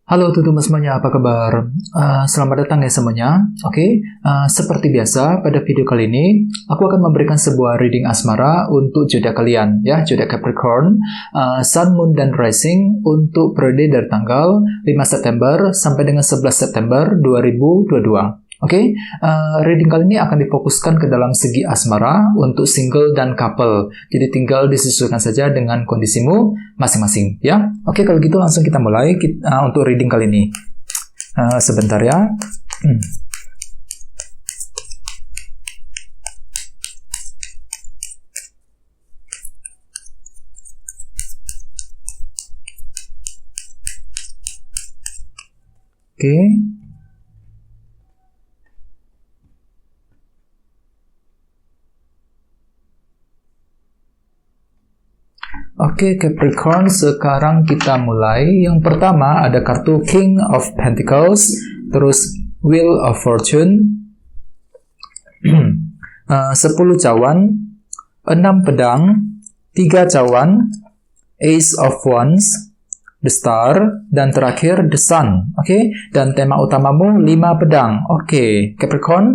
Halo teman-teman semuanya, apa kabar? Selamat datang ya semuanya. Oke, seperti biasa pada video kali ini aku akan memberikan sebuah reading asmara untuk zodiak kalian, ya, zodiak Capricorn, Sun, Moon, dan Rising untuk periode dari tanggal 5 September sampai dengan 11 September 2022. Oke, reading kali ini akan difokuskan ke dalam segi asmara untuk single dan couple. Jadi tinggal disesuaikan saja dengan kondisimu masing-masing, ya. Oke, kalau gitu langsung kita mulai untuk reading kali ini. Sebentar ya. Oke. Oke, Capricorn, sekarang kita mulai. Yang pertama ada kartu King of Pentacles, terus Wheel of Fortune, 10 cawan, 6 pedang, 3 cawan, Ace of Wands, The Star, dan terakhir The Sun. Oke, dan tema utamamu 5 pedang. Oke, Capricorn,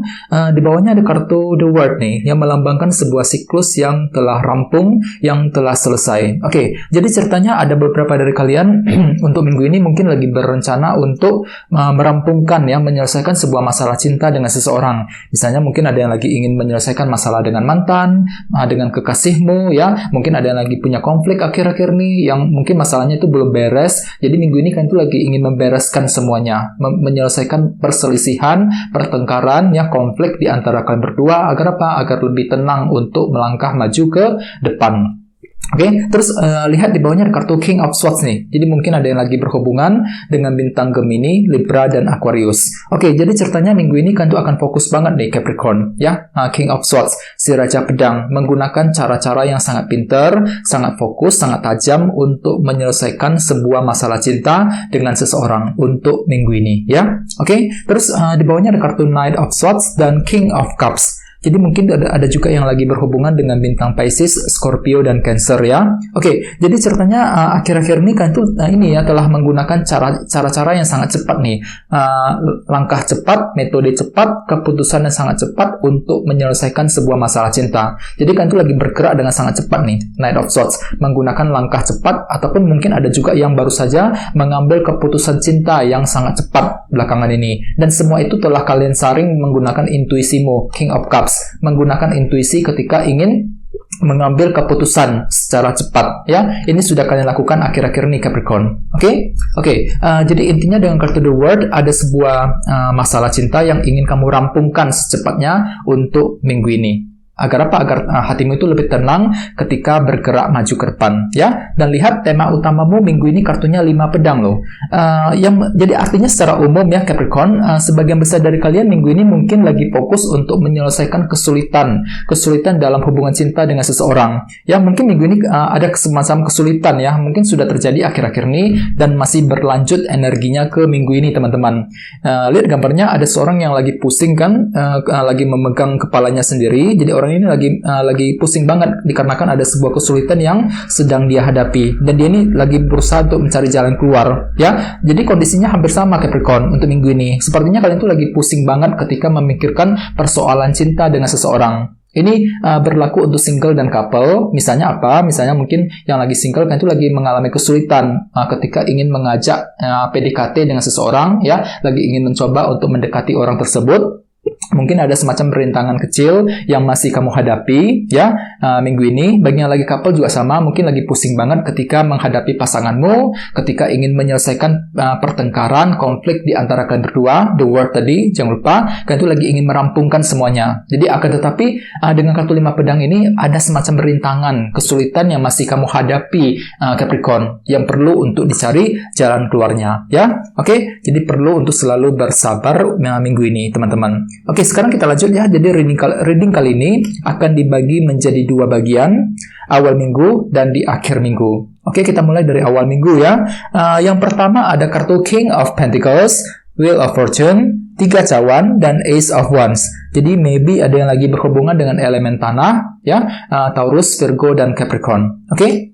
di bawahnya ada kartu The World nih, yang melambangkan sebuah siklus yang telah rampung, yang telah selesai. Oke, jadi ceritanya ada beberapa dari kalian untuk minggu ini mungkin lagi berencana untuk merampungkan, ya, menyelesaikan sebuah masalah cinta dengan seseorang. Misalnya mungkin ada yang lagi ingin menyelesaikan masalah dengan mantan, dengan kekasihmu, ya. Mungkin ada yang lagi punya konflik akhir-akhir nih, yang mungkin masalahnya itu belum beres. Jadi minggu ini kan itu lagi ingin membereskan semuanya, menyelesaikan perselisihan, pertengkaran, ya, konflik di antara kalian berdua agar apa? Agar lebih tenang untuk melangkah maju ke depan. Oke, terus lihat di bawahnya ada kartu King of Swords nih. Jadi mungkin ada yang lagi berhubungan dengan bintang Gemini, Libra, dan Aquarius. Oke, jadi ceritanya minggu ini kan tuh akan fokus banget nih Capricorn, ya. King of Swords, si Raja Pedang, menggunakan cara-cara yang sangat pintar, sangat fokus, sangat tajam untuk menyelesaikan sebuah masalah cinta dengan seseorang untuk minggu ini, ya. Oke, terus di bawahnya ada kartu Knight of Swords dan King of Cups. Jadi mungkin ada juga yang lagi berhubungan dengan bintang Pisces, Scorpio, dan Cancer, ya. Oke, jadi ceritanya akhir-akhir ini kan tuh ini ya telah menggunakan cara-cara yang sangat cepat nih. Langkah cepat, metode cepat, keputusan yang sangat cepat untuk menyelesaikan sebuah masalah cinta. Jadi kan tuh lagi bergerak dengan sangat cepat nih, Knight of Swords, menggunakan langkah cepat, ataupun mungkin ada juga yang baru saja mengambil keputusan cinta yang sangat cepat belakangan ini. Dan semua itu telah kalian saring menggunakan intuisimu, King of Cups, menggunakan intuisi ketika ingin mengambil keputusan secara cepat, ya. Ini sudah kalian lakukan akhir-akhir ini Capricorn. Oke. Jadi intinya dengan kartu The World ada sebuah masalah cinta yang ingin kamu rampungkan secepatnya untuk minggu ini. Agar apa? Agar hatimu itu lebih tenang ketika bergerak maju ke depan, ya. Dan lihat tema utamamu minggu ini kartunya 5 pedang loh. Jadi artinya secara umum ya Capricorn, sebagian besar dari kalian minggu ini mungkin lagi fokus untuk menyelesaikan kesulitan dalam hubungan cinta dengan seseorang. Ya, mungkin minggu ini ada semacam kesulitan, ya. Mungkin sudah terjadi akhir-akhir ini dan masih berlanjut energinya ke minggu ini, teman-teman. Lihat gambarnya, ada seorang yang lagi pusing kan, lagi memegang kepalanya sendiri. Jadi orang ini lagi pusing banget dikarenakan ada sebuah kesulitan yang sedang dia hadapi, dan dia ini lagi berusaha untuk mencari jalan keluar, ya. Jadi kondisinya hampir sama Capricorn untuk minggu ini. Sepertinya kalian tuh lagi pusing banget ketika memikirkan persoalan cinta dengan seseorang. Ini berlaku untuk single dan couple. Misalnya apa? Misalnya mungkin yang lagi single kan itu lagi mengalami kesulitan ketika ingin mengajak PDKT dengan seseorang, ya, lagi ingin mencoba untuk mendekati orang tersebut. Mungkin ada semacam rintangan kecil yang masih kamu hadapi, ya, minggu ini. Bagi yang lagi couple juga sama, mungkin lagi pusing banget ketika menghadapi pasanganmu, ketika ingin menyelesaikan pertengkaran, konflik di antara kalian berdua. The World tadi, jangan lupa, kalian itu lagi ingin merampungkan semuanya. Jadi akan tetapi dengan kartu 5 pedang ini ada semacam rintangan, kesulitan yang masih kamu hadapi Capricorn, yang perlu untuk dicari jalan keluarnya, ya. Oke, jadi perlu untuk selalu bersabar minggu ini, teman-teman. Oke, sekarang kita lanjut ya. Jadi reading kali ini akan dibagi menjadi 2 bagian, awal minggu dan di akhir minggu. Oke, kita mulai dari awal minggu ya. Yang pertama ada kartu King of Pentacles, Wheel of Fortune, 3 cawan, dan Ace of Wands. Jadi maybe ada yang lagi berhubungan dengan elemen tanah, ya, Taurus, Virgo, dan Capricorn. Oke?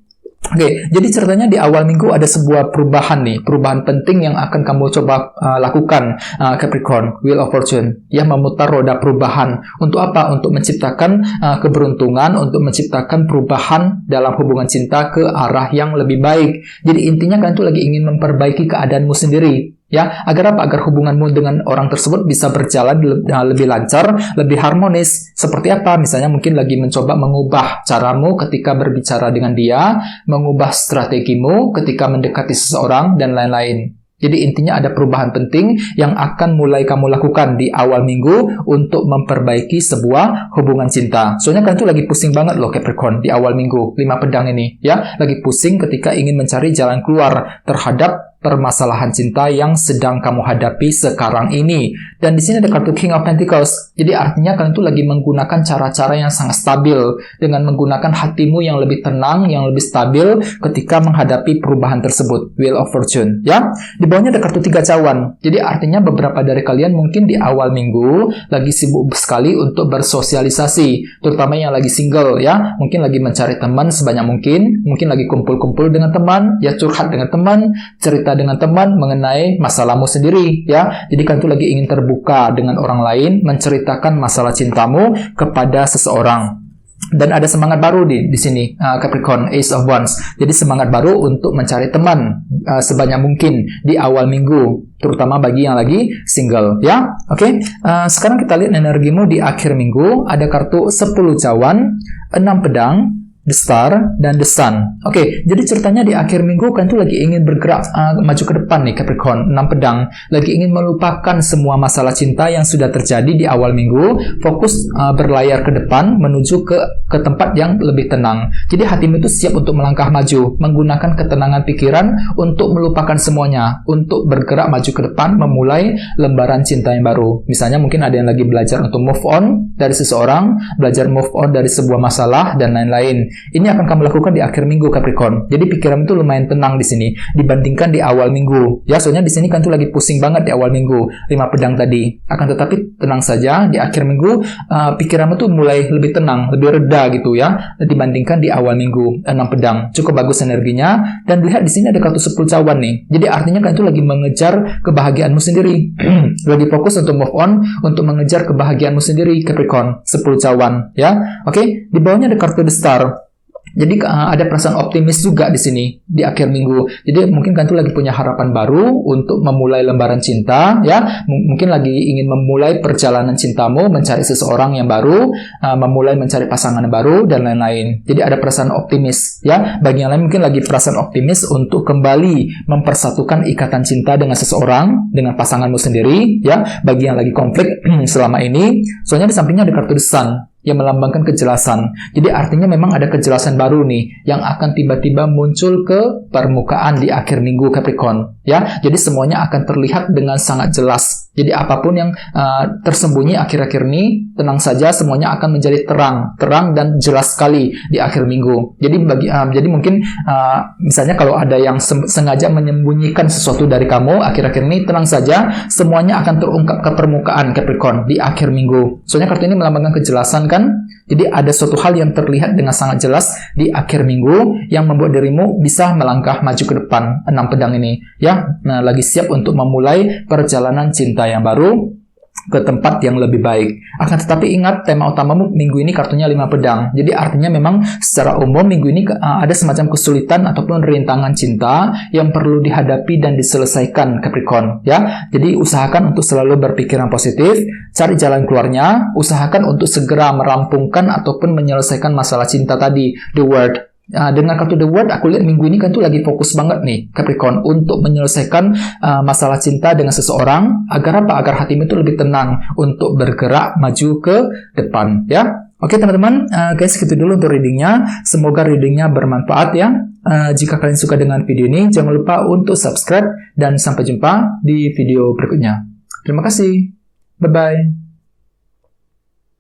Oke, jadi ceritanya di awal minggu ada sebuah perubahan nih, perubahan penting yang akan kamu coba lakukan, Capricorn, Wheel of Fortune, ya, memutar roda perubahan. Untuk apa? Untuk menciptakan keberuntungan, untuk menciptakan perubahan dalam hubungan cinta ke arah yang lebih baik. Jadi intinya kalian tuh lagi ingin memperbaiki keadaanmu sendiri. Ya, agar apa? Agar hubunganmu dengan orang tersebut bisa berjalan lebih lancar, lebih harmonis. Seperti apa? Misalnya mungkin lagi mencoba mengubah caramu ketika berbicara dengan dia, mengubah strategimu ketika mendekati seseorang, dan lain-lain. Jadi intinya ada perubahan penting yang akan mulai kamu lakukan di awal minggu untuk memperbaiki sebuah hubungan cinta. Soalnya kalian tuh lagi pusing banget loh Capricorn di awal minggu, 5 pedang ini, ya. Lagi pusing ketika ingin mencari jalan keluar terhadap permasalahan cinta yang sedang kamu hadapi sekarang ini. Dan di sini ada kartu King of Pentacles. Jadi artinya kalian tuh lagi menggunakan cara-cara yang sangat stabil dengan menggunakan hatimu yang lebih tenang, yang lebih stabil ketika menghadapi perubahan tersebut. Wheel of Fortune, ya. Di bawahnya ada kartu 3 cawan. Jadi artinya beberapa dari kalian mungkin di awal minggu lagi sibuk sekali untuk bersosialisasi, terutama yang lagi single, ya. Mungkin lagi mencari teman sebanyak mungkin lagi kumpul-kumpul dengan teman, ya, curhat dengan teman, cerita dengan teman mengenai masalahmu sendiri, ya. Jadi kalian tuh lagi ingin terbuka dengan orang lain, menceritakan masalah cintamu kepada seseorang. Dan ada semangat baru di sini, Capricorn, Ace of Wands. Jadi semangat baru untuk mencari teman sebanyak mungkin di awal minggu, terutama bagi yang lagi single, ya. Oke, sekarang kita lihat energimu di akhir minggu. Ada kartu 10 cawan, 6 pedang, The Star, dan The Sun. Oke, jadi ceritanya di akhir minggu kalian tuh lagi ingin bergerak maju ke depan nih Capricorn, 6 pedang. Lagi ingin melupakan semua masalah cinta yang sudah terjadi di awal minggu, fokus berlayar ke depan menuju ke tempat yang lebih tenang. Jadi hatimu itu siap untuk melangkah maju, menggunakan ketenangan pikiran untuk melupakan semuanya, untuk bergerak maju ke depan, memulai lembaran cinta yang baru. Misalnya mungkin ada yang lagi belajar untuk move on dari seseorang, belajar move on dari sebuah masalah, dan lain-lain. Ini akan kamu lakukan di akhir minggu Capricorn. Jadi pikiran itu lumayan tenang di sini dibandingkan di awal minggu. Ya, soalnya di sini kan tuh lagi pusing banget di awal minggu, 5 pedang tadi. Akan tetapi tenang saja di akhir minggu, pikiranmu tuh mulai lebih tenang, lebih reda gitu ya, dibandingkan di awal minggu, 6 pedang. Cukup bagus energinya. Dan lihat di sini ada kartu 10 cawan nih. Jadi artinya kan itu lagi mengejar kebahagiaanmu sendiri. Lagi fokus untuk move on, untuk mengejar kebahagiaanmu sendiri Capricorn, 10 cawan ya. Oke, di bawahnya ada kartu The Star. Jadi ada perasaan optimis juga di sini di akhir minggu. Jadi mungkin kan tuh lagi punya harapan baru untuk memulai lembaran cinta, ya. Mungkin lagi ingin memulai perjalanan cintamu, mencari seseorang yang baru, memulai mencari pasangan yang baru, dan lain-lain. Jadi ada perasaan optimis, ya. Bagi yang lain mungkin lagi perasaan optimis untuk kembali mempersatukan ikatan cinta dengan seseorang, dengan pasanganmu sendiri, ya. Bagi yang lagi konflik selama ini, soalnya di sampingnya ada kartu The Sun yang melambangkan kejelasan. Jadi artinya memang ada kejelasan baru nih yang akan tiba-tiba muncul ke permukaan di akhir minggu Capricorn, ya. Jadi semuanya akan terlihat dengan sangat jelas. Jadi apapun yang tersembunyi akhir-akhir ini, tenang saja, semuanya akan menjadi terang dan jelas sekali di akhir minggu. Jadi jadi mungkin misalnya kalau ada yang sengaja menyembunyikan sesuatu dari kamu akhir-akhir ini, tenang saja, semuanya akan terungkap ke permukaan Capricorn di akhir minggu. Soalnya kartu ini melambangkan kejelasan kan. Jadi ada suatu hal yang terlihat dengan sangat jelas di akhir minggu yang membuat dirimu bisa melangkah maju ke depan, 6 pedang ini, ya. Nah, lagi siap untuk memulai perjalanan cinta yang baru ke tempat yang lebih baik. Akan tetapi ingat, tema utamamu minggu ini kartunya 5 pedang. Jadi artinya memang secara umum minggu ini ada semacam kesulitan ataupun rintangan cinta yang perlu dihadapi dan diselesaikan Capricorn, ya. Jadi usahakan untuk selalu berpikiran positif, cari jalan keluarnya, usahakan untuk segera merampungkan ataupun menyelesaikan masalah cinta tadi, The World. Dengan kartu The World, aku lihat minggu ini kan tuh lagi fokus banget nih Capricorn untuk menyelesaikan masalah cinta dengan seseorang, agar apa? Agar hatimu itu lebih tenang untuk bergerak maju ke depan, ya. Oke teman-teman, guys, segitu dulu untuk readingnya. Semoga readingnya bermanfaat ya. Jika kalian suka dengan video ini, jangan lupa untuk subscribe dan sampai jumpa di video berikutnya. Terima kasih. Bye-bye.